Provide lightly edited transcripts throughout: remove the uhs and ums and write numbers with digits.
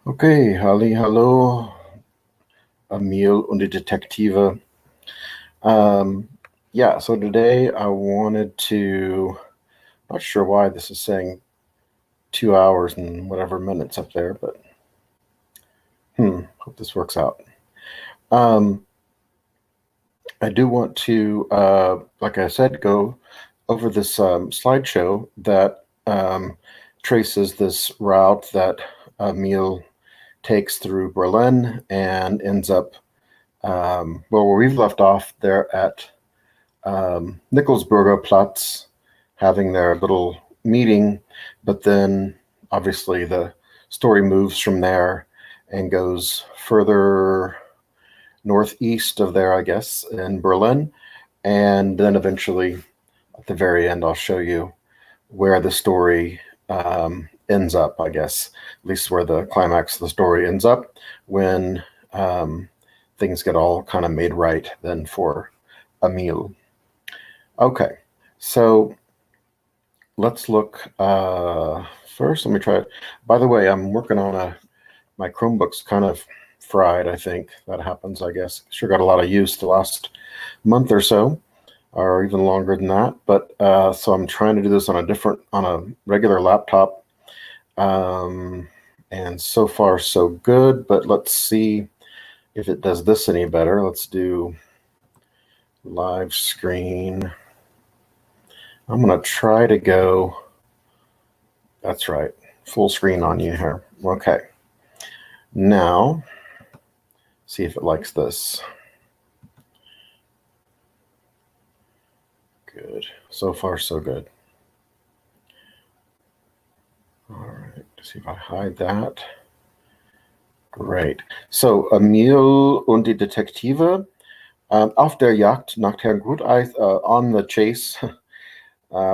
Okay, hallo, Emil und die Detektive. Um, yeah, so today I wanted to, not sure why this is saying 2 hours and whatever minutes up there, but hope this works out. Um, I do want to, like I said, go over this slideshow that traces this route that Emil takes through Berlin and ends up well, where we've left off there at Nikolsburger Platz having their little meeting, but then obviously the story moves from there and goes further northeast of there, I guess, in Berlin. And then eventually at the very end, I'll show you where the story ends up, I guess, at least where the climax of the story ends up when things get all kind of made right then for Emil. Okay, so let's look first. Let me try it. By the way, I'm working on my Chromebook's kind of fried. I think that happens, I guess. Sure got a lot of use the last month or so, or even longer than that. But so I'm trying to do this on a regular laptop. And so far so good, but let's see if it does this any better. Let's do live screen. I'm going to try to go, that's right, full screen on you here. Okay. Now, see if it likes this. Good. So far, so good. All right. See if I hide that. Great. So, Emil und die Detektive auf der Jagd nach Herrn Grundeis, on the chase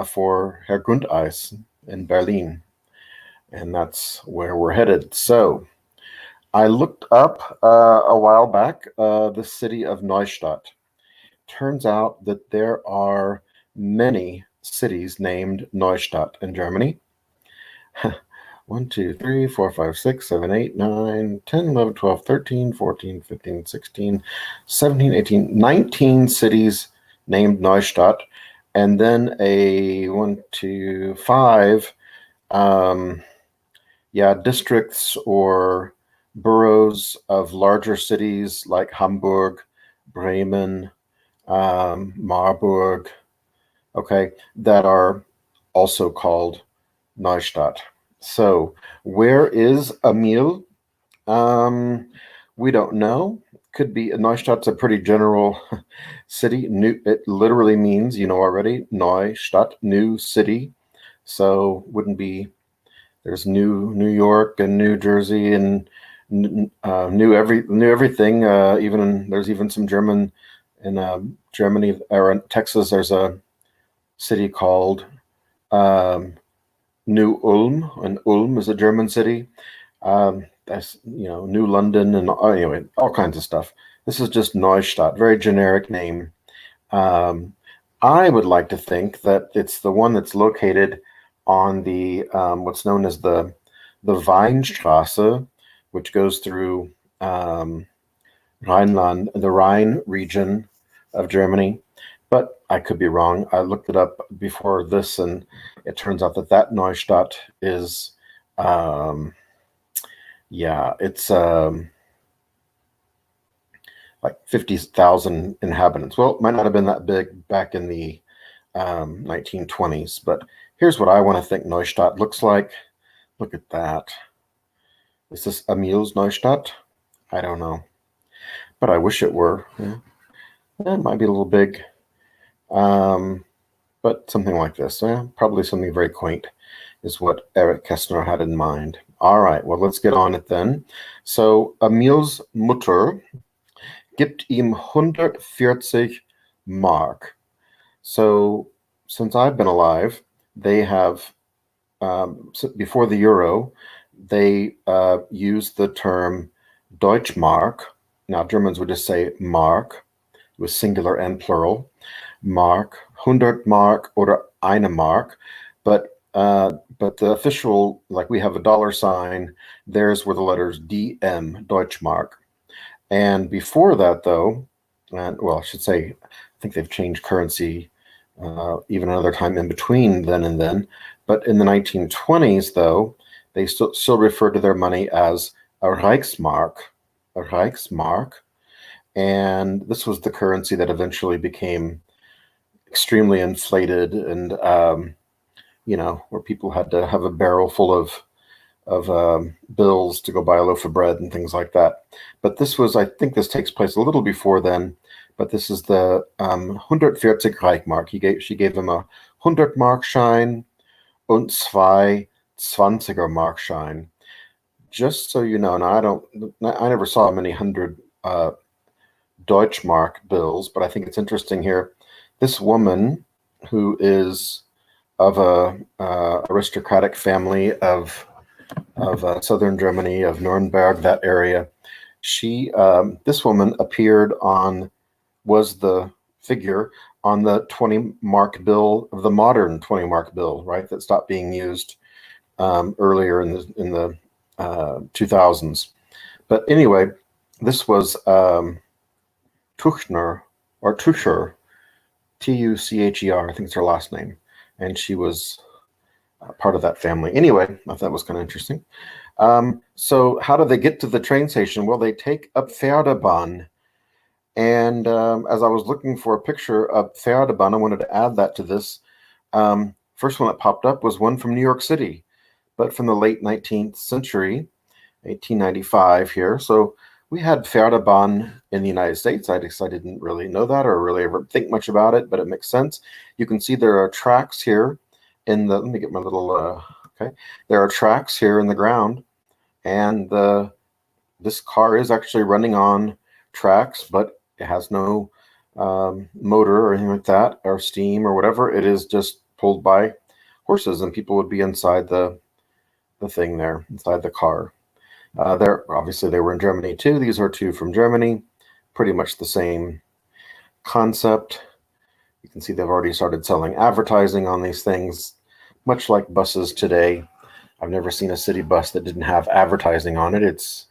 for Herr Grundeis in Berlin. And that's where we're headed. So, I looked up a while back the city of Neustadt. Turns out that there are many cities named Neustadt in Germany. 1, 2, 3, 4, 5, 6, 7, 8, 9, 10, 11, 12, 13, 14, 15, 16, 17, 18, 19 cities named Neustadt. And then a 1, 2, 5, districts or boroughs of larger cities like Hamburg, Bremen, Marburg, okay, that are also called Neustadt. So where is Emil? We don't know. Could be Neustadt's a pretty general city. New, it literally means, you know already, Neustadt, new city. So wouldn't be, there's New York and New Jersey and new everything. There's even some German in Germany or in Texas. There's a city called New Ulm, and Ulm is a German city. That's New London and anyway, all kinds of stuff. This is just Neustadt, very generic name. I would like to think that it's the one that's located on the what's known as the Weinstraße, which goes through Rhineland, the Rhine region of Germany. But I could be wrong. I looked it up before this, and it turns out that Neustadt is, it's like 50,000 inhabitants. Well, it might not have been that big back in the 1920s, but here's what I want to think Neustadt looks like. Look at that. Is this Emil's Neustadt? I don't know, but I wish it were. Yeah. It might be a little big. But something like this, probably something very quaint is what Eric Kästner had in mind. All right, well, let's get on it then. So Emils Mutter gibt ihm 140 Mark. So since I've been alive, they have, before the euro, they used the term Deutschmark. Now, Germans would just say Mark, with singular and plural. Mark, 100 Mark, oder eine Mark. But But the official, like we have a dollar sign, theirs were the letters DM, Deutschmark. And before that, though, well, I should say, I think they've changed currency even another time in between then and then. But in the 1920s, though, they still referred to their money as a Reichsmark, a Reichsmark. And this was the currency that eventually became extremely inflated and, where people had to have a barrel full of bills to go buy a loaf of bread and things like that. But this was, I think this takes place a little before then, but this is the 140 Reichmark. She gave him a 100 Mark Schein und zwei 20er Mark Schein. Just so you know, now I never saw many 100 Deutschmark bills, but I think it's interesting here. This woman, who is of a aristocratic family of southern Germany, of Nuremberg, that area, this woman was the figure on the 20 mark bill, of the modern 20 mark bill, right, that stopped being used earlier in the 2000s. But anyway, this was Tuchner, or Tucher, Tucher, I think it's her last name, and she was part of that family. Anyway, I thought that was kind of interesting. So how do they get to the train station? Well, they take a Pferdebahn. And as I was looking for a picture of Pferdebahn, I wanted to add that to this. First one that popped up was one from New York City, but from the late 19th century, 1895 here. So we had Pferdebahn in the United States. I didn't really know that or really ever think much about it, but it makes sense. You can see there are tracks here let me get my little, okay. There are tracks here in the ground, and this car is actually running on tracks, but it has no motor or anything like that, or steam or whatever. It is just pulled by horses, and people would be inside the thing there, inside the car. Obviously, they were in Germany too. These are two from Germany, pretty much the same concept. You can see they've already started selling advertising on these things, much like buses today. I've never seen a city bus that didn't have advertising on it. It's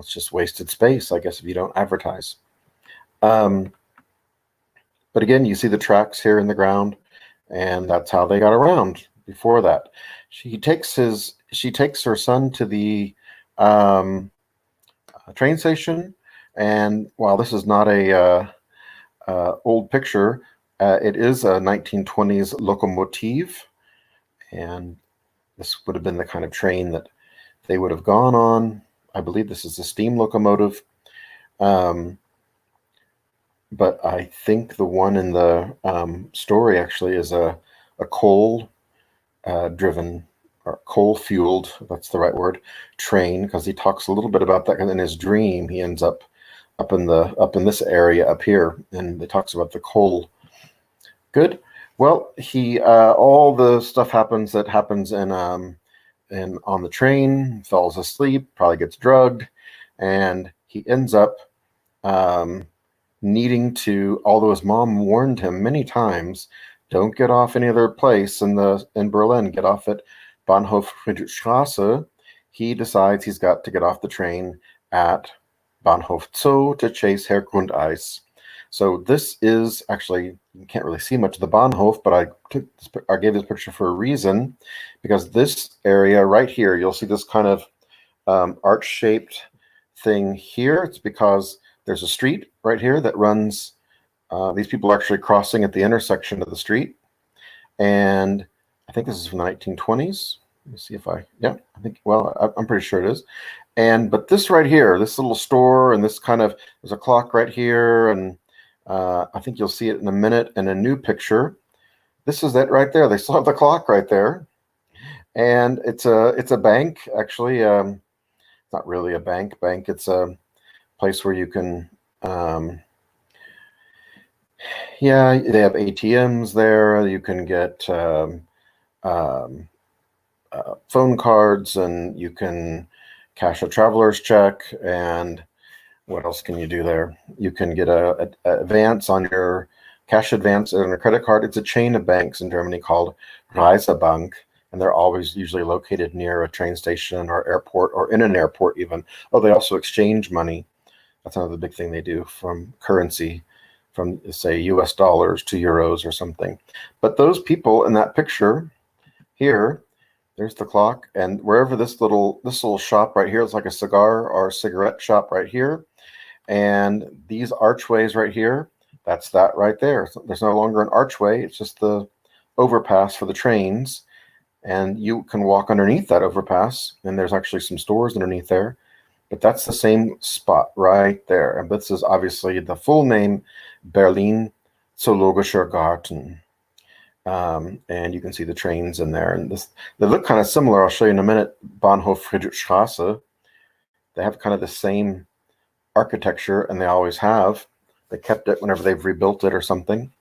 just wasted space, I guess, if you don't advertise. But again, you see the tracks here in the ground, and that's how they got around before that. She takes her son to the train station, and while this is not a old picture, it is a 1920s locomotive, and this would have been the kind of train that they would have gone on. I believe this is a steam locomotive, but I think the one in the story actually is a coal driven, or coal fueled, that's the right word, train, because he talks a little bit about that. And in his dream, he ends up in this area up here, and he talks about the coal. Good. Well, all the stuff happens in on the train, falls asleep, probably gets drugged, and he ends up needing to, although his mom warned him many times, don't get off any other place in Berlin, get off at Bahnhof Friedrichstraße, he decides he's got to get off the train at Bahnhof Zoo to chase Herr Grundeis. So this is actually, you can't really see much of the Bahnhof, but I gave this picture for a reason, because this area right here, you'll see this kind of arch-shaped thing here. It's because there's a street right here that runs, these people are actually crossing at the intersection of the street. And I think this is from the 1920s. Let me see if I'm pretty sure it is. But this right here, this little store, and this there's a clock right here, and I think you'll see it in a minute in a new picture. This is it right there. They still have the clock right there. And it's a bank, actually. It's not really a bank. It's a place where you can, they have ATMs there. You can get phone cards, and you can cash a traveler's check. And what else can you do there? You can get a advance on your cash advance and a credit card. It's a chain of banks in Germany called Reisebank, and they're always usually located near a train station or airport or in an airport even. Oh, they also exchange money. That's another big thing they do, from currency, from say US dollars to euros or something. But those people in that picture here, there's the clock, and wherever this little shop right here is, like a cigar or cigarette shop right here, and these archways right here, that's that right there. There's no longer an archway, it's just the overpass for the trains, and you can walk underneath that overpass, and there's actually some stores underneath there, but that's the same spot right there. And this is obviously the full name, Berlin Zoologischer Garten. And you can see the trains in there, and they look kind of similar. I'll show you in a minute. Bahnhof Friedrichstraße, they have kind of the same architecture, and they always have. They kept it whenever they've rebuilt it or something.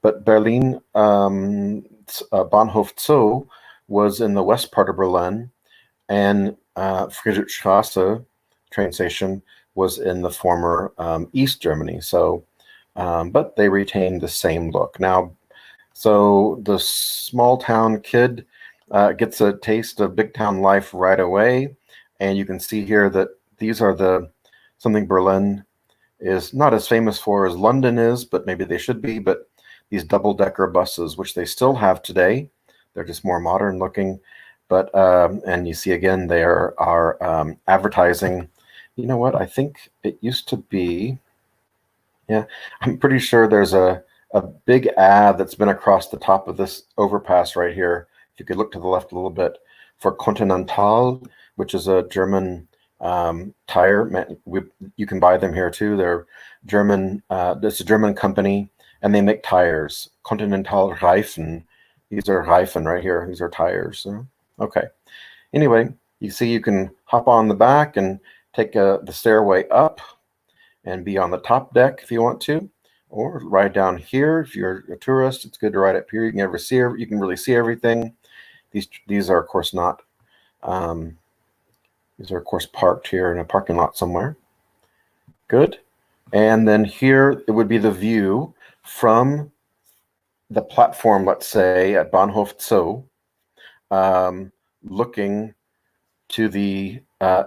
But Berlin Bahnhof Zoo was in the west part of Berlin, and Friedrichstraße train station was in the former East Germany. So, but they retained the same look. Now, so the small town kid gets a taste of big town life right away, and you can see here that these are something Berlin is not as famous for as London is, but maybe they should be. But these double-decker buses, which they still have today, they're just more modern looking. But and you see again, they are advertising. You know what? I think it used to be. Yeah, I'm pretty sure there's a big ad that's been across the top of this overpass right here. If you could look to the left a little bit, for Continental, which is a German tire. You can buy them here too. They're German. It's a German company, and they make tires. Continental Reifen. These are Reifen right here. These are tires. Okay. Anyway, you see you can hop on the back and take the stairway up and be on the top deck if you want to, or ride down here. If you're a tourist, it's good to ride up here. You can really see everything. These are of course not. These are of course parked here in a parking lot somewhere. Good. And then here it would be the view from the platform, let's say at Bahnhof Zoo, looking to the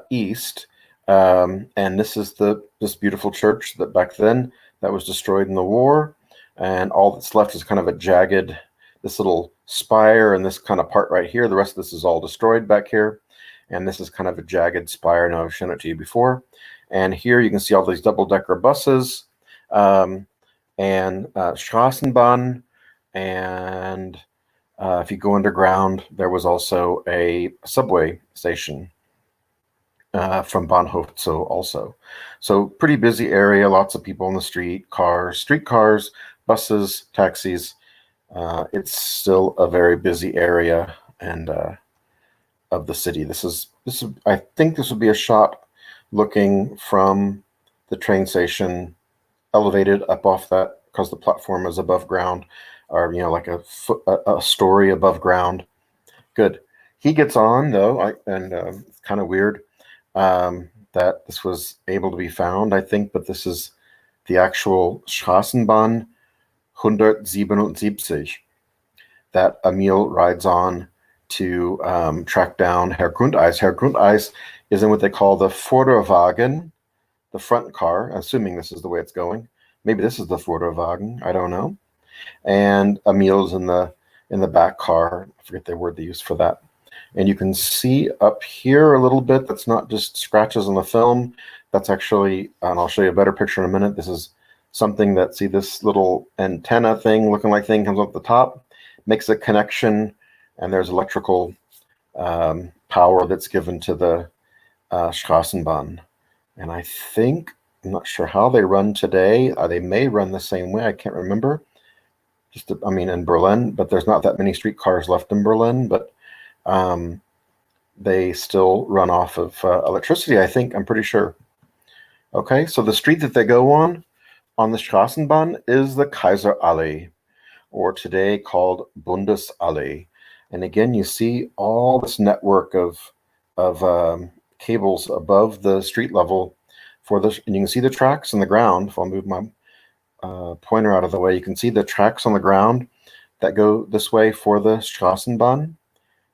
east. And this is this beautiful church that back then that was destroyed in the war, and all that's left is kind of a jagged, this little spire and this kind of part right here. The rest of this is all destroyed back here, and this is kind of a jagged spire. Now I've shown it to you before. And here you can see all these double-decker buses, and Straßenbahn, and if you go underground, there was also a subway station from Bahnhof Zoo also. So pretty busy area, lots of people on the streetcars, buses, taxis. It's still a very busy area and of the city. This is I think this would be a shot looking from the train station, elevated up off that, because the platform is above ground, or like a story above ground. Good. He gets on though, and it's kind of weird that this was able to be found, I think, but this is the actual Straßenbahn 177 that Emil rides on to track down Herr Grundeis. Herr Grundeis is in what they call the Vorderwagen, the front car, assuming this is the way it's going. Maybe this is the Vorderwagen, I don't know. And Emil's in the back car. I forget the word they use for that. And you can see up here a little bit, that's not just scratches on the film. That's actually, and I'll show you a better picture in a minute. This is something that, see this little antenna thing, looking like thing comes up the top, makes a connection, and there's electrical power that's given to the Straßenbahn. And I think, I'm not sure how they run today. They may run the same way, I can't remember. In Berlin, but there's not that many streetcars left in Berlin, but they still run off of electricity, I think. I'm pretty sure. Okay, so the street that they go on the Straßenbahn is the Kaiserallee, or today called Bundesallee. And again, you see all this network of cables above the street level and you can see the tracks in the ground. If I'll move my pointer out of the way, you can see the tracks on the ground that go this way for the Straßenbahn.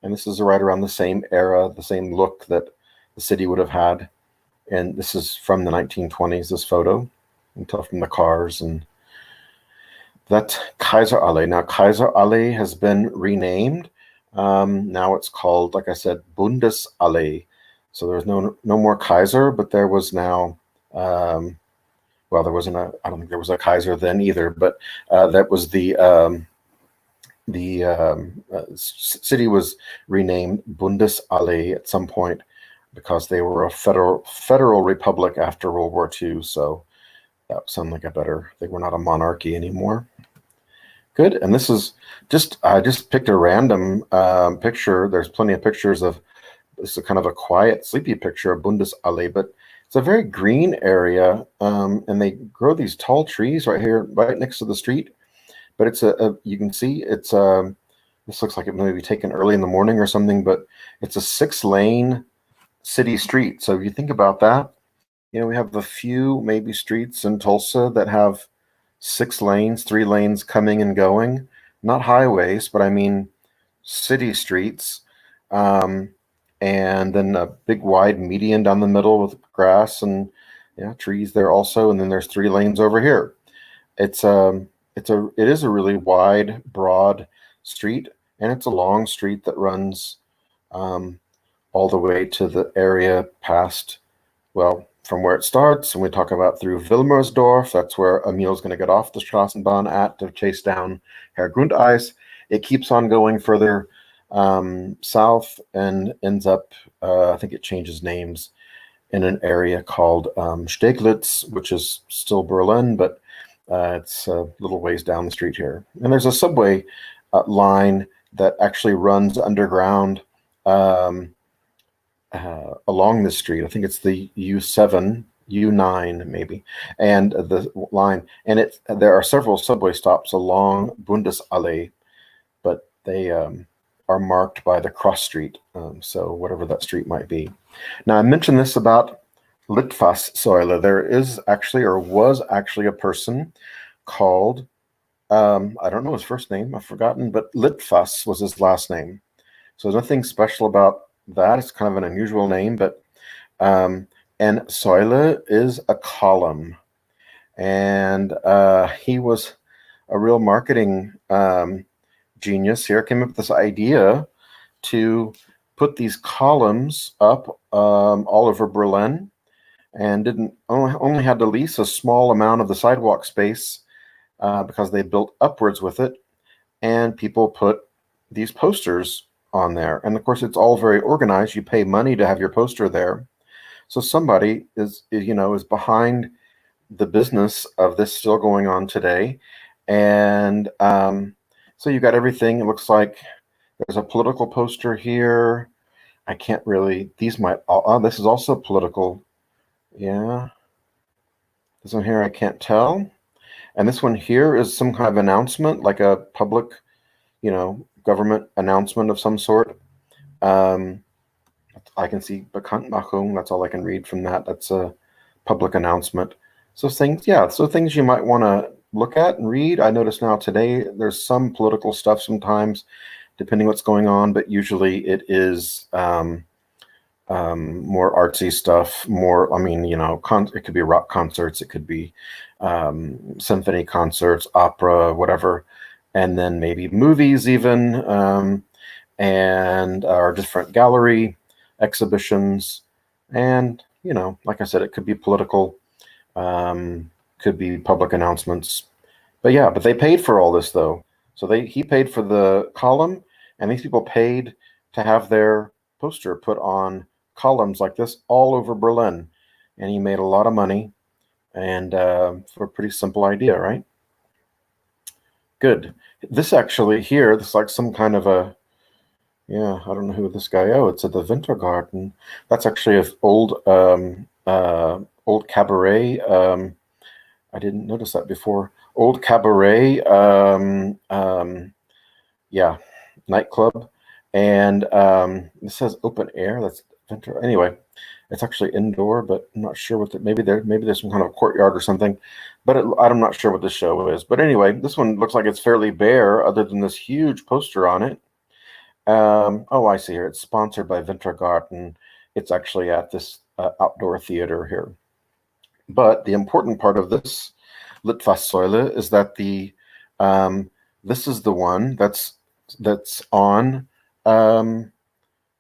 And this is right around the same era, the same look that the city would have had. And this is from the 1920s, this photo. You can tell from the cars. And that's Kaiserallee. Now, Kaiserallee has been renamed. Now it's called, like I said, Bundesallee. So there's no more Kaiser, but there was now, well, there wasn't I don't think there was a Kaiser then either, but that was the city was renamed Bundesallee at some point because they were a federal republic after World War II. So that sounded like they were not a monarchy anymore. Good. And this is I just picked a random picture. There's plenty of pictures of this is kind of a quiet, sleepy picture of Bundesallee, but it's a very green area. And they grow these tall trees right here, right next to the street. But it's you can see it's this looks like it may be taken early in the morning or something, but it's a 6-lane city street. So if you think about that, we have a few maybe streets in Tulsa that have 6 lanes, 3 lanes coming and going, not highways, but I mean city streets. And then a big wide median down the middle with grass and trees there also. And then there's 3 lanes over here. It is a really wide, broad street, and it's a long street that runs all the way to the area past, well, from where it starts, and we talk about through Wilmersdorf. That's where Emil's going to get off the Straßenbahn at to chase down Herr Grundeis. It keeps on going further south and ends up, I think it changes names, in an area called Steglitz, which is still Berlin, but it's a little ways down the street here. And there's a subway line that actually runs underground along this street. I think it's the U7, U9 maybe, and the line. And there are several subway stops along Bundesallee, but they are marked by the cross street, so whatever that street might be. Now, I mentioned this about Litfaßsäule. There is actually, or was actually, a person called, I don't know his first name, I've forgotten, but Litfaß was his last name. So there's nothing special about that. It's kind of an unusual name, but and Säule is a column. And he was a real marketing genius here, came up with this idea to put these columns up all over Berlin, and only had to lease a small amount of the sidewalk space because they built upwards with it, and people put these posters on there. And of course, it's all very organized. You pay money to have your poster there. So somebody is behind the business of this still going on today. And so you got everything. It looks like there's a political poster here. I can't really, these might, this is also political. Yeah. This one here, I can't tell. And this one here is some kind of announcement, like a public, government announcement of some sort. I can see Bekanntmachung. That's all I can read from that. That's a public announcement. So things you might want to look at and read. I notice now today there's some political stuff sometimes, depending what's going on, but usually it is more artsy stuff. It could be rock concerts, it could be symphony concerts, opera, whatever, and then maybe movies even, and our different gallery exhibitions. And like I said, it could be political, could be public announcements. But they paid for all this though. So he paid for the column, and these people paid to have their poster put on columns like this all over Berlin. And he made a lot of money, and for a pretty simple idea, right? Good. This actually here, this is like some kind of I don't know who this guy. Oh, it's at the Wintergarten. That's actually an old cabaret. I didn't notice that before. Old cabaret, nightclub. And it says open air. That's Anyway, it's actually indoor, but I'm not sure what maybe there's some kind of courtyard or something, but I'm not sure what this show is. But anyway, this one looks like it's fairly bare, other than this huge poster on it. Oh, I see here. It's sponsored by Wintergarten. It's actually at this outdoor theater here. But the important part of this Litfaßsäule is that this is the one that's on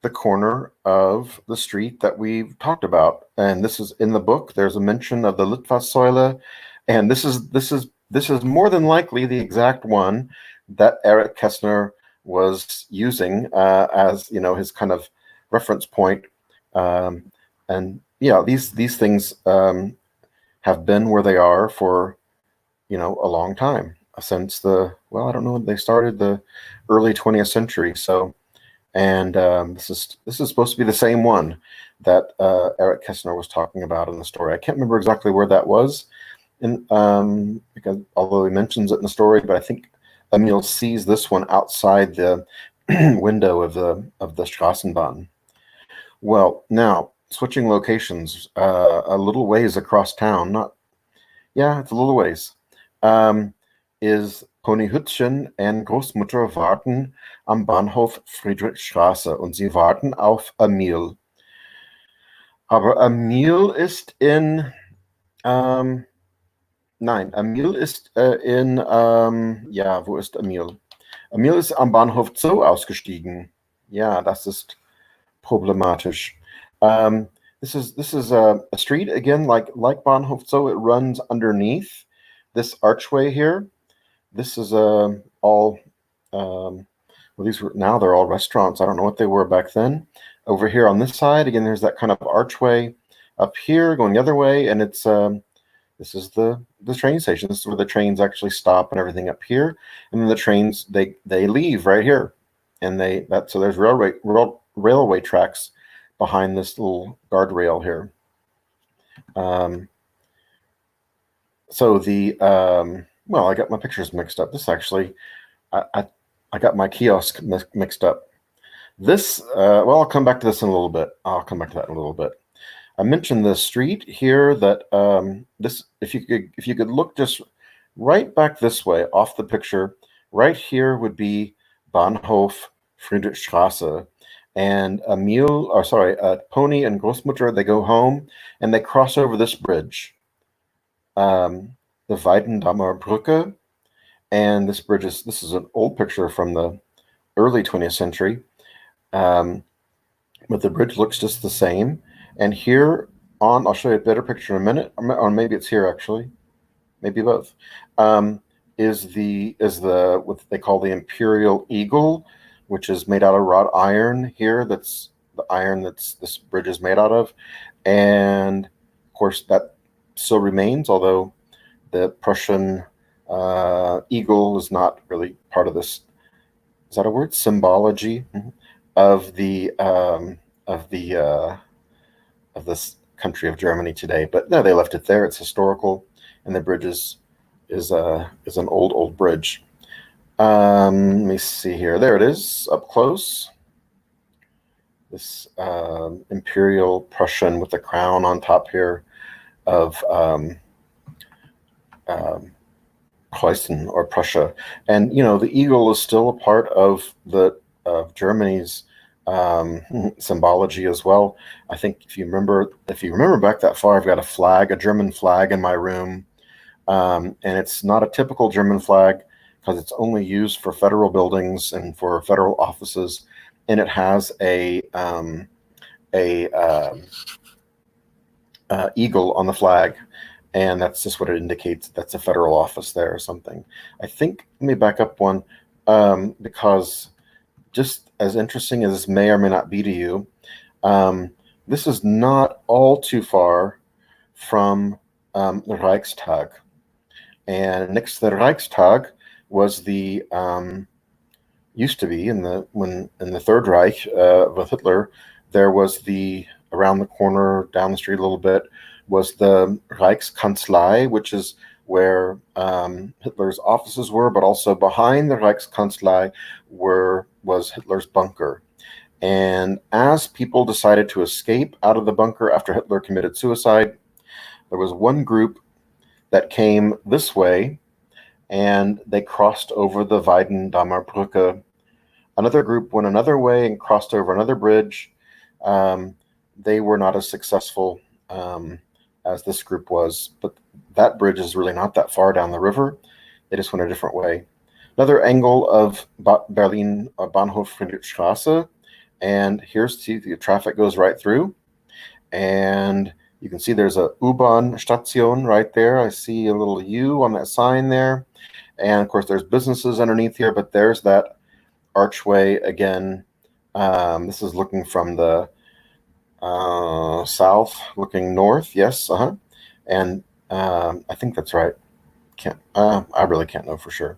the corner of the street that we've talked about, and this is in the book. There's a mention of the Litfaßsäule, and this is more than likely the exact one that Erich Kästner was using as his kind of reference point. And yeah, these things have been where they are for a long time, since I don't know when they started, the early 20th century. So, and this is supposed to be the same one that Erich Kästner was talking about in the story. I can't remember exactly where that was, because although he mentions it in the story, but I think Emil sees this one outside the window of the Straßenbahn. Well, now switching locations, a little ways across town, it's a little ways, is Ponyhütchen and Großmutter warten am Bahnhof Friedrichstraße und sie warten auf Emil. Aber Emil ist nein, Emil ist wo ist Emil? Emil ist am Bahnhof Zoo ausgestiegen. Ja, das ist problematisch. This is a street, again, like Bahnhof Zoo. It runs underneath this archway here. This is all they're all restaurants. I don't know what they were back then. Over here on this side, again, there's that kind of archway up here going the other way, and it's this is the train station. This is where the trains actually stop and everything up here, and then the trains they leave right here, and so there's railway tracks behind this little guardrail here. So I got my pictures mixed up. This actually, I got my kiosk mixed up. This, I'll come back to this in a little bit. I'll come back to that in a little bit. I mentioned the street here that this, if you could look just right back this way off the picture, right here would be Bahnhof Friedrichstraße. And Pony and Großmutter, they go home and they cross over this bridge, the Weidendammer Brücke. And this is an old picture from the early 20th century, but the bridge looks just the same. And here I'll show you a better picture in a minute, or maybe it's here actually, maybe both, is what they call the Imperial Eagle, which is made out of wrought iron here. That's the iron this bridge is made out of. And of course that still remains, although the Prussian eagle is not really part of this. Is that a word? Symbology of this country of Germany today. But no, they left it there. It's historical, and the bridge is an old bridge. Let me see here. There it is, up close. This Imperial Prussian with the crown on top here of Preußen or Prussia. And the eagle is still a part of Germany's symbology as well. I think if you remember back that far, I've got a German flag in my room, and it's not a typical German flag, because it's only used for federal buildings and for federal offices, and it has a eagle on the flag, and that's just what it indicates. That's a federal office there or something. I think, let me back up one, because just as interesting as this may or may not be to you, this is not all too far from the Reichstag. And next to the Reichstag was the used to be in the Third Reich with Hitler, there was around the corner, down the street a little bit, was the Reichskanzlei, which is where Hitler's offices were, but also behind the Reichskanzlei was Hitler's bunker. And as people decided to escape out of the bunker after Hitler committed suicide, there was one group that came this way, and they crossed over the Weidendamer Brücke. Another group went another way and crossed over another bridge. They were not as successful as this group was, but that bridge is really not that far down the river. They just went a different way. Another angle of Berlin Bahnhof Friedrichstraße, and here's the traffic goes right through, and you can see there's a U-Bahn Station right there. I see a little U on that sign there, and of course there's businesses underneath here, but there's that archway again. This is looking from the south, looking north. Yes, and I think that's right. I really can't know for sure.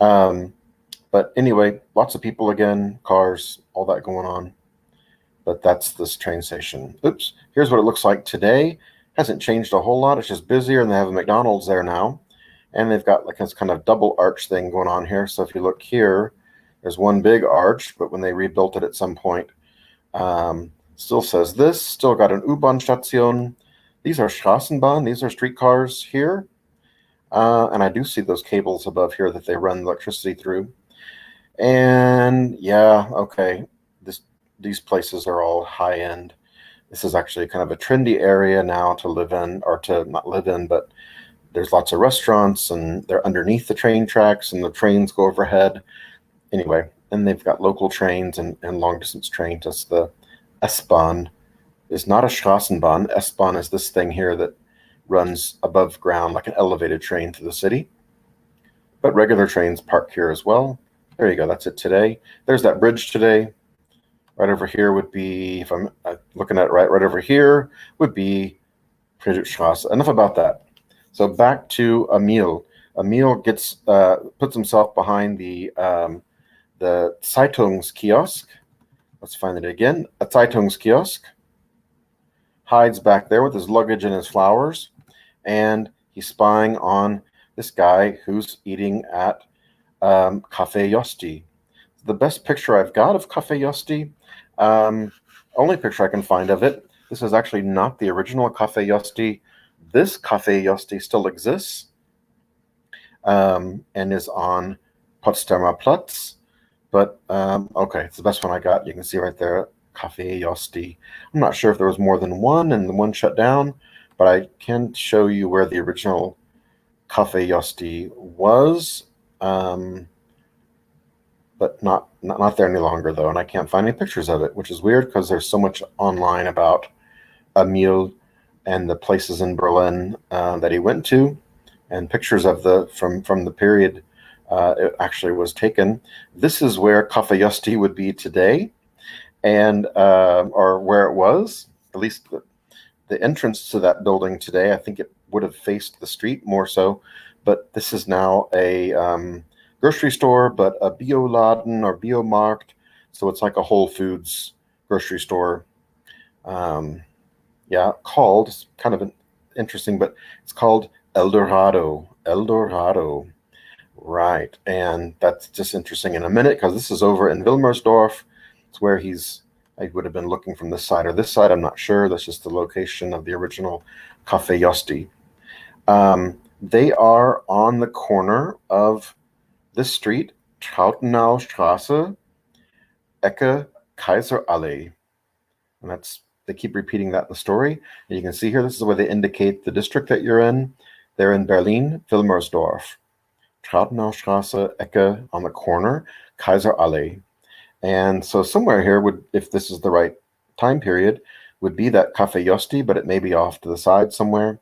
But anyway, lots of people again, cars, all that going on. But that's this train station. Oops, here's what it looks like today. Hasn't changed a whole lot. It's just busier, and they have a McDonald's there now. And they've got like this kind of double arch thing going on here. So if you look here, there's one big arch, but when they rebuilt it at some point, still says this, still got an U-Bahn Station. These are Straßenbahn, these are streetcars here. And I do see those cables above here that they run electricity through. And yeah, okay, these places are all high end. This is actually kind of a trendy area now to live in, or to not live in, but there's lots of restaurants, and they're underneath the train tracks, and the trains go overhead. Anyway, and they've got local trains and long distance trains. That's the S-Bahn. It's not a Straßenbahn. S-Bahn is this thing here that runs above ground like an elevated train through the city. But regular trains park here as well. There you go. That's it today. There's that bridge today. Right over here would be, if I'm looking at it right over here, would be Friedrichstraße. Enough about that. So back to Emil. Emil gets puts himself behind the Zeitungskiosk. Let's find it again. A Zeitungskiosk. Hides back there with his luggage and his flowers, and he's spying on this guy who's eating at Cafe Yosti. The best picture I've got of Cafe Yosti, only picture I can find of it. This is actually not the original Cafe Yosti. This Cafe Yosti still exists and is on Potsdamer Platz. But okay, it's the best one I got. You can see right there, Cafe Yosti. I'm not sure if there was more than one and the one shut down, but I can show you where the original Cafe Yosti was. But not there any longer, though, and I can't find any pictures of it, which is weird because there's so much online about Emil and the places in Berlin that he went to, and pictures of from the period it actually was taken. This is where Cafe Yosti would be today, and or where it was, at least the entrance to that building today. I think it would have faced the street more so, but this is now a grocery store, but a Bioladen or Biomarkt. So it's like a Whole Foods grocery store. Yeah, called, it's kind of interesting, but it's called Eldorado. Eldorado. Right. And that's just interesting in a minute, because this is over in Wilmersdorf. It's where I would have been looking from this side or this side. I'm not sure. That's just the location of the original Cafe Yosti. They are on the corner of this street, Trautenaustraße, Ecke Kaiserallee. And they keep repeating that in the story. And you can see here, this is where they indicate the district that you're in. They're in Berlin, Wilmersdorf. Trautenaustraße, Ecke on the corner, Kaiserallee. And so somewhere here would, if this is the right time period, would be that Cafe Yosti, but it may be off to the side somewhere.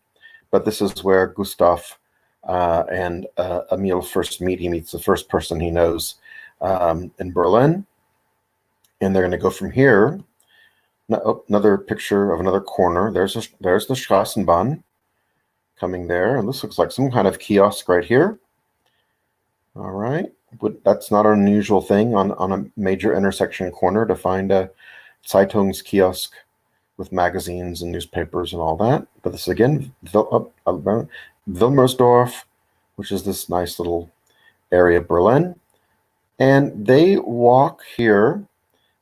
But this is where Gustav and Emil first meet. He meets the first person he knows in Berlin. And they're going to go from here. Another picture of another corner. There's the Straßenbahn coming there. And this looks like some kind of kiosk right here. All right. But that's not an unusual thing on a major intersection corner to find a Zeitungskiosk with magazines and newspapers and all that. But this again, Wilmersdorf, which is this nice little area of Berlin. And they walk here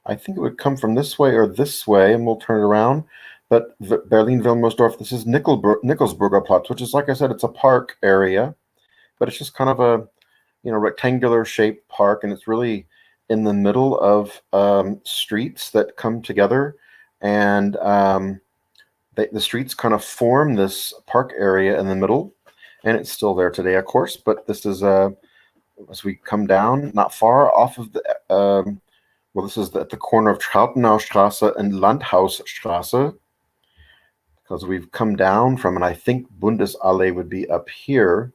I think it would come from this way or this way, and we'll turn it around. But Berlin-Wilmersdorf, this is Nickelsburger Platz, which is, like I said, it's a park area, but it's just kind of a rectangular shaped park, and it's really in the middle of streets that come together, and the streets kind of form this park area in the middle, and it's still there today, of course. But this is as we come down, not far off of the well, this is at the corner of Trautenaustrasse and Landhausstrasse, because we've come down from, and I think Bundesallee would be up here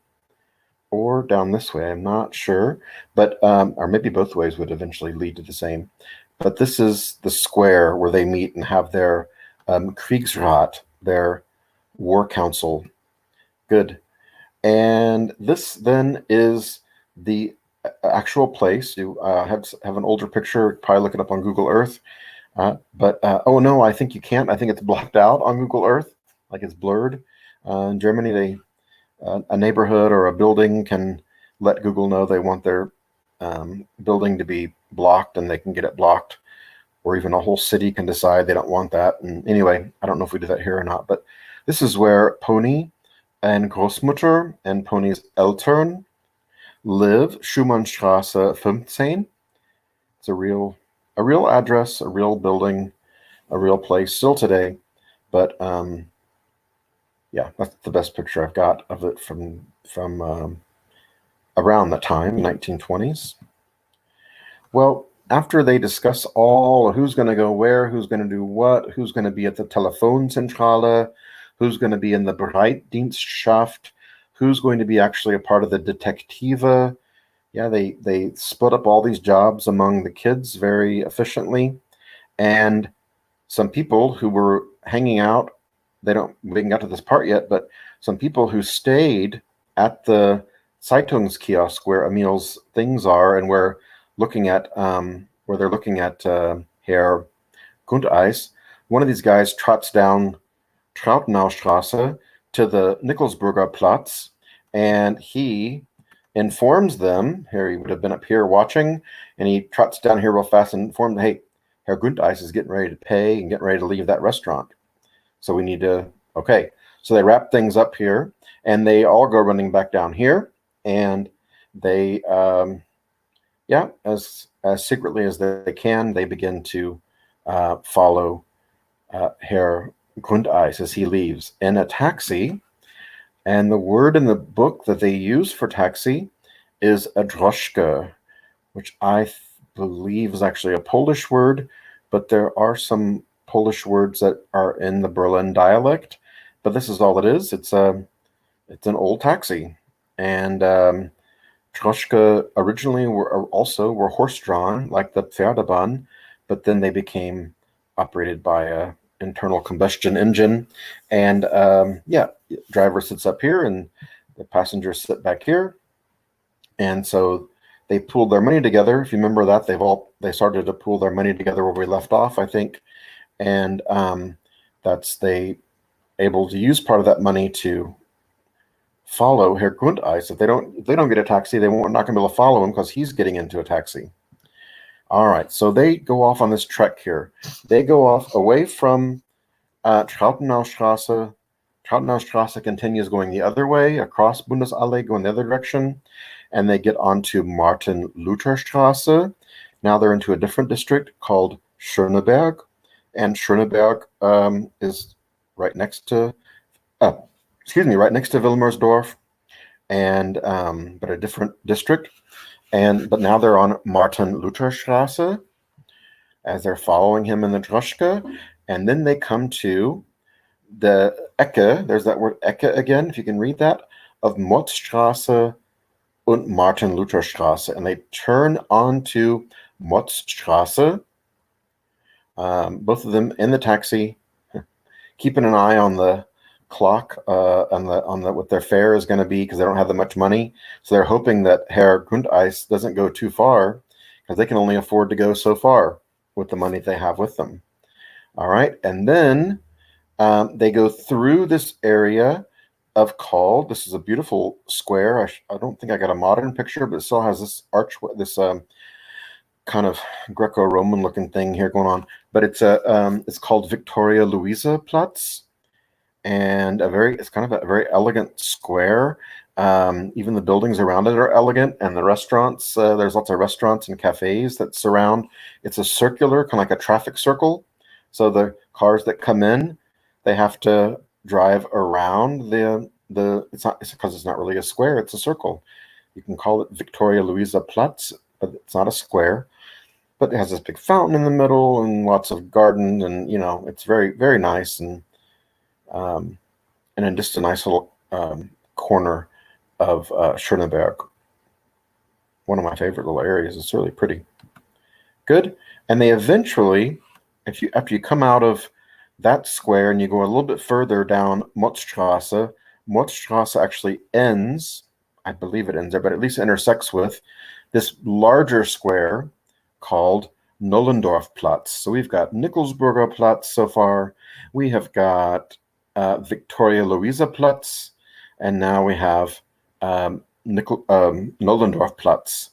or down this way. I'm not sure, but or maybe both ways would eventually lead to the same. But this is the square where they meet and have their Kriegsrat, their war council. Good. And this then is the actual place. You have an older picture, probably look it up on Google Earth. But oh no, I think you can't. I think it's blocked out on Google Earth, like it's blurred. In Germany, a neighborhood or a building can let Google know they want their building to be blocked, and they can get it blocked. Or even a whole city can decide they don't want that. And anyway, I don't know if we do that here or not, but this is where Pony and Großmutter and Pony's Eltern live, Schumannstrasse 15. It's a real address, a real building, a real place still today. But yeah, that's the best picture I've got of it from around that time, 1920s. Well, after they discuss all who's going to go where, who's going to do what, who's going to be at the Telefonzentrale, who's going to be in the Bereitdienstschaft, who's going to be actually a part of the Detektive. Yeah, they split up all these jobs among the kids very efficiently. And some people who were hanging out, we haven't got to this part yet, but some people who stayed at the Zeitungskiosk where Emil's things are, and where they're looking at Herr Gundeis, one of these guys trots down Trautenaustrasse to the Nickelsburger Platz, and he informs them, here he would have been up here watching, and he trots down here real fast and informs them, hey, Herr Gundeis is getting ready to pay and getting ready to leave that restaurant. So we need to, okay. So they wrap things up here, and they all go running back down here, and they, yeah, as secretly as they can, they begin to follow Herr Grundeis as he leaves in a taxi. And the word in the book that they use for taxi is a droshka, which I believe is actually a Polish word, but there are some Polish words that are in the Berlin dialect. But this is all it is. It's an old taxi, and droshka originally were horse-drawn, like the Pferdebahn, but then they became operated by a internal combustion engine. And yeah, driver sits up here and the passengers sit back here. And so they pooled their money together. If you remember that, they started to pool their money together where we left off, I think. And they able to use part of that money to follow Herr Grundeis. If they don't get a taxi, not going to be able to follow him because he's getting into a taxi. All right, so they go off on this trek here. They go off away from Trautenaustrasse. Trautenaustrasse continues going the other way, across Bundesallee, going the other direction, and they get onto Martin-Luther-Strasse. Now they're into a different district called Schöneberg, and Schöneberg is right next to, right next to Wilmersdorf, and but a different district. But now they're on Martin-Luther-Strasse as they're following him in the droshka. And then they come to the Ecke, there's that word Ecke again, if you can read that, of Motzstrasse und Martin-Luther-Strasse. And they turn onto Motzstrasse, both of them in the taxi, keeping an eye on the clock, on what their fare is going to be, because they don't have that much money. So they're hoping that Herr Grundeis doesn't go too far, because they can only afford to go so far with the money they have with them. All right, and then they go through this area called, this is a beautiful square. I don't think I got a modern picture, but it still has this archway, this kind of Greco-Roman looking thing here going on, but it's called Victoria Luisa Platz, and it's kind of a very elegant square. Even the buildings around it are elegant, and the restaurants, there's lots of restaurants and cafes that surround. It's a circular, kind of like a traffic circle. So the cars that come in, they have to drive around it's because it's not really a square, it's a circle. You can call it Victoria Luisa Platz, but it's not a square. But it has this big fountain in the middle and lots of gardens, and it's very, very nice, um, and then just a nice little corner of Schöneberg. One of my favorite little areas. It's really pretty good. And they eventually, after you come out of that square and you go a little bit further down Motzstrasse actually ends, I believe it ends there, but at least intersects with this larger square called Nollendorfplatz. So we've got Nikolsburger Platz so far. We have got Victoria Luisa Platz, and now we have Nollendorfplatz.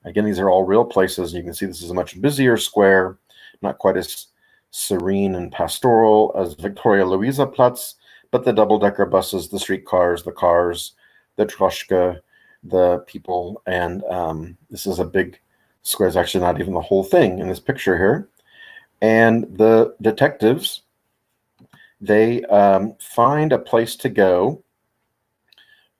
Again, these are all real places. You can see this is a much busier square, not quite as serene and pastoral as Victoria Luisa Platz, but the double-decker buses, the streetcars, the cars, the droshka, the people, and this is a big square. It's actually not even the whole thing in this picture here. And the detectives, they find a place to go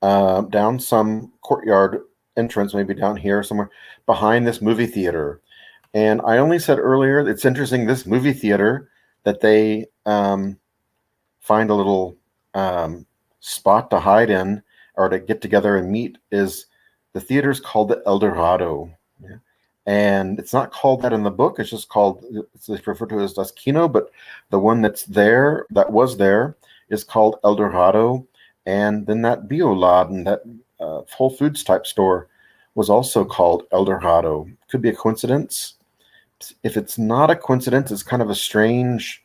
down some courtyard entrance, maybe down here somewhere, behind this movie theater. And I only said earlier, it's interesting, this movie theater that they find a little spot to hide in or to get together and meet is the theater's called the El Dorado. Yeah. And it's not called that in the book. It's just called, it's referred to as Das Kino, but the one that was there, is called El Dorado. And then that Bioladen, that Whole Foods type store, was also called El Dorado. Could be a coincidence. If it's not a coincidence, it's kind of a strange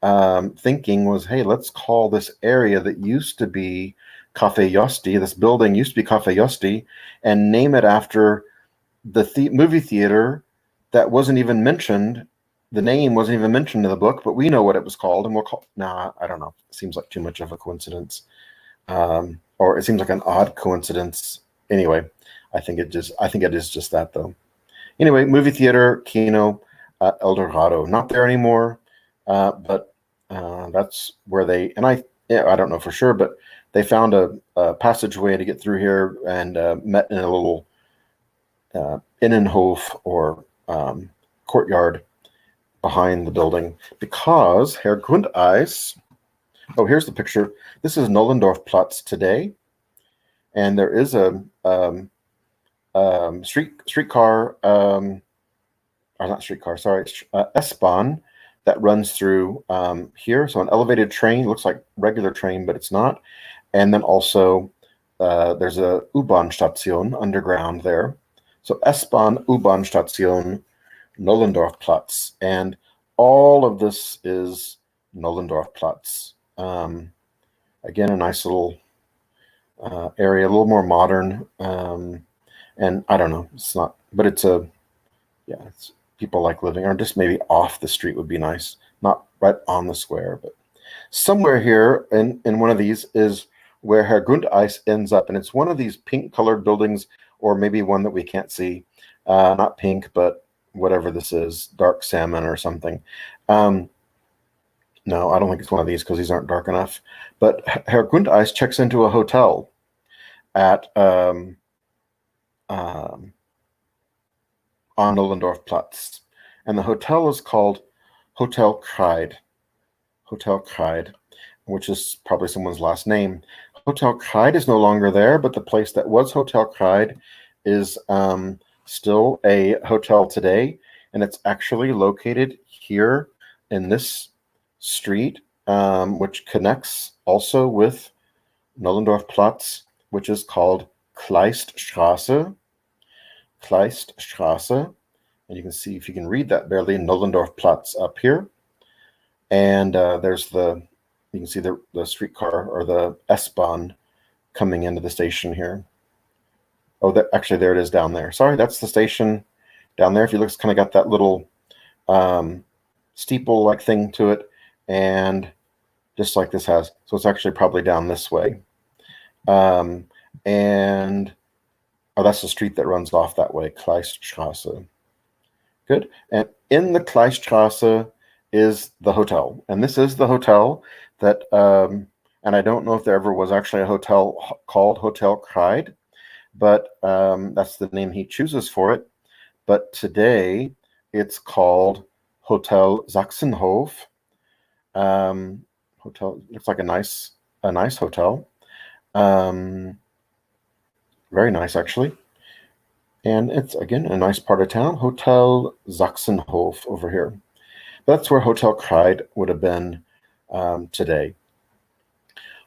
thinking was, hey, let's call this area that used to be Cafe Yosti, this building used to be Cafe Yosti, and name it after the movie theater that wasn't even mentioned. The name wasn't even mentioned in the book, but we know what it was called, and we'll call. Nah, I don't know. It seems like too much of a coincidence, or it seems like an odd coincidence. Anyway, I think it is just that though. Anyway, movie theater, Kino, El Dorado, not there anymore, but that's where I don't know for sure, but they found a passageway to get through here and met in a little Innenhof or courtyard behind the building because Herr Grundeis. Oh, here's the picture. This is Nollendorfplatz today, and there is a streetcar, or not streetcar, sorry, S-Bahn that runs through here. So an elevated train, looks like regular train, but it's not. And then also there's a U-Bahn-Station underground there. So S-Bahn, U-Bahn-Station, Nollendorfplatz. And all of this is Nollendorfplatz. Again, a nice little area, a little more modern. And I don't know, it's not, but it's people like living, or just maybe off the street would be nice. Not right on the square, but somewhere here in one of these is where Herr Grundeis ends up. And it's one of these pink colored buildings, or maybe one that we can't see. Not pink, but whatever this is, dark salmon or something. No, I don't think it's one of these because these aren't dark enough. But Herr Grundeis checks into a hotel at on Nollendorfplatz. And the hotel is called Hotel Kreide. Hotel Kreide, which is probably someone's last name. Hotel Kreide is no longer there, but the place that was Hotel Kreide is still a hotel today. And it's actually located here in this street, which connects also with Nollendorfplatz, which is called Kleiststraße. Kleiststraße. And you can see, if you can read that barely, Nollendorfplatz up here. And there's you can see the streetcar or the S-Bahn coming into the station here. Oh, actually, there it is down there. Sorry, that's the station. down there. If you look, it's kind of got that little steeple-like thing to it, and just like this has. So it's actually probably down this way. And that's the street that runs off that way, Kleiststrasse. Good. And in the Kleiststrasse is the hotel. And this is the hotel that, and I don't know if there ever was actually a hotel called Hotel Kreide, but that's the name he chooses for it. But today it's called Hotel Sachsenhof. Hotel looks like a nice hotel. Very nice, actually. And it's, again, a nice part of town, Hotel Sachsenhof over here. That's where Hotel Kreide would have been today.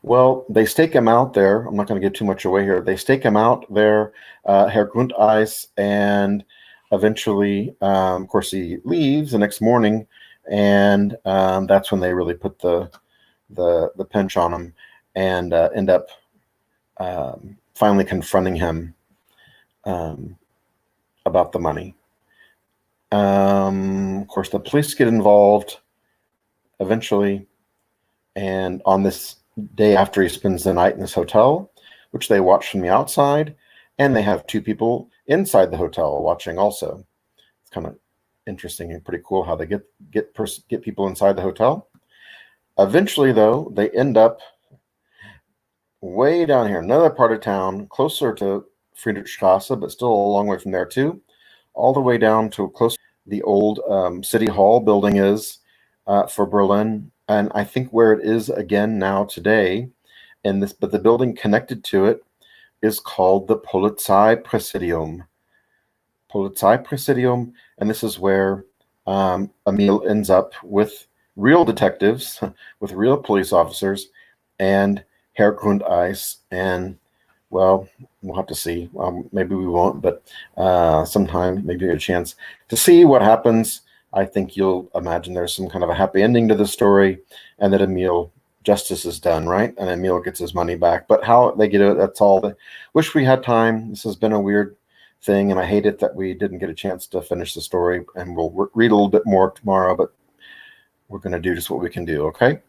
Well, they stake him out there. I'm not going to give too much away here. They stake him out there, Herr Grundeis, and eventually, of course, he leaves the next morning, and that's when they really put the pinch on him and end up finally confronting him about the money. Of course, the police get involved eventually, and on this day after he spends the night in this hotel, which they watch from the outside, and they have two people inside the hotel watching also. It's kind of interesting and pretty cool how they get people inside the hotel. Eventually, though, they end up way down here, another part of town, closer to Friedrichstrasse, but still a long way from there too, all the way down to close to the old City Hall building is for Berlin. And I think where it is again now today, but the building connected to it is called the Polizeipräsidium. Polizeipräsidium, and this is where Emil ends up with real detectives, with real police officers, and Herr Grundeis, and well, we'll have to see. Maybe we won't, but sometime, maybe a chance to see what happens. I think you'll imagine there's some kind of a happy ending to the story, and that Emil, justice is done, right? And Emil gets his money back. But how they get it, that's all. Wish we had time. This has been a weird thing, and I hate it that we didn't get a chance to finish the story, and we'll read a little bit more tomorrow, but we're going to do just what we can do, okay?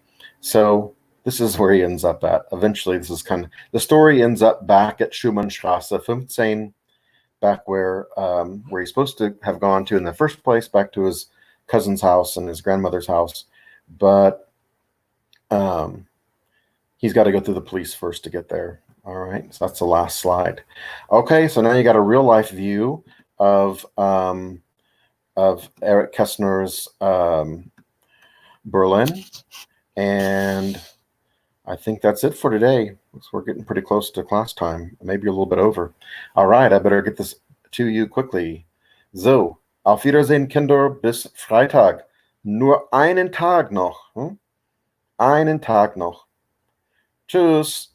So this is where he ends up at. Eventually, this is the story ends up back at Schumannstrasse 15, back where he's supposed to have gone to in the first place, back to his cousin's house and his grandmother's house. But he's got to go through the police first to get there. All right, so that's the last slide. Okay, so now you got a real life view of Erich Kästner's Berlin, and I think that's it for today. We're getting pretty close to class time, maybe a little bit over. All right, I better get this to you quickly. So, auf Wiedersehen, Kinder, bis Freitag. Nur einen Tag noch. Einen Tag noch. Tschüss.